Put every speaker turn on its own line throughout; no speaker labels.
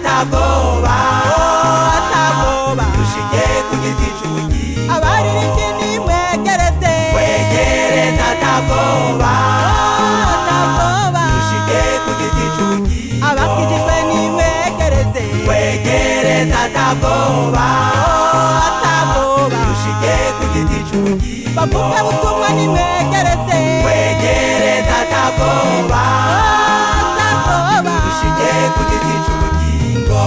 ATABWOBA
ATABWOBA
dushike ku giti cy'ubugingo
abaririmbyi nimwegereze
twegereze ATABWOBA
ATABWOBA
dushike ku giti cy'ubugingo
abakijijwe nimwegereze
twegereze ATABWOBA
ATABWOBA
dushike ku giti cy'ubugingo
bavuga butumwa nimwegereze
twegereze ATABWOBA
ATABWOBA
dushike ku giti cy'ubugingo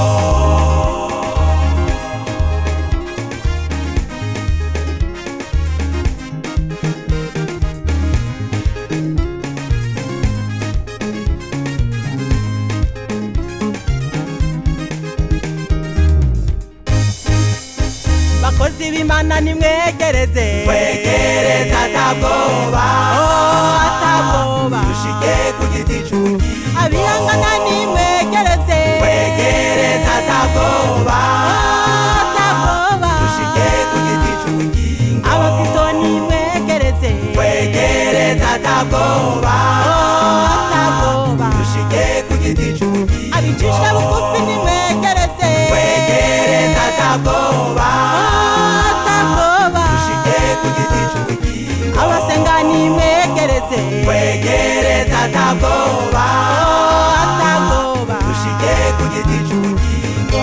bakozi b'Imana nimwegereze
twegereze ATABWOBA
ATABWOBA
dushike ku giti cy'ubugingo
abihangana nimwegereze
twegereze ATABWOBA
ATABWOBA
dushike ku giti cy'ubugingo
abakristo nimwegereze
twegereze ATABWOBA
ATABWOBA
dushike ku giti cy'ubugingo
abicisha bugufi nimwegereze
twegereze ATABWOBA
ATABWOBA
dushike ku giti cy'ubugingo
abasenga nimwegereze
twegereze ATABWOBA
ATABWOBA
dushike ku giti cy'ubugingo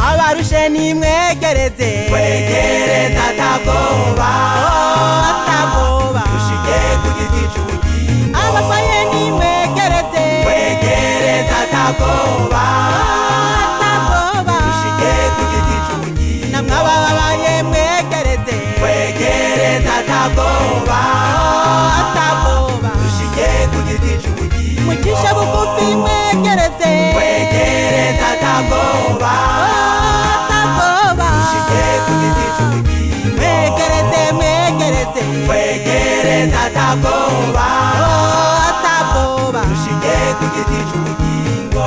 abarushe nimwegereze
twegereze ATABWOBA
ATABWOBA
dushike ku giti cy'ubugingo
abarwaye nimwegereze
twegereze ATABWOBA
ATABWOBA
dushike ku giti cy'ubugingo
namwe abababaye mwegereze
twegereze ATABWOBA
ATABWOBA
dushike ku giti cy'ubugingo
mucishe bugufi mwegereze
twegereze ATABWOBA
ATABWOBA
dushike ku giti cy'ubugingo
mwegereze
twegereze ATABWOBA
ATABWOBA
dushike ku giti cy'ubugingo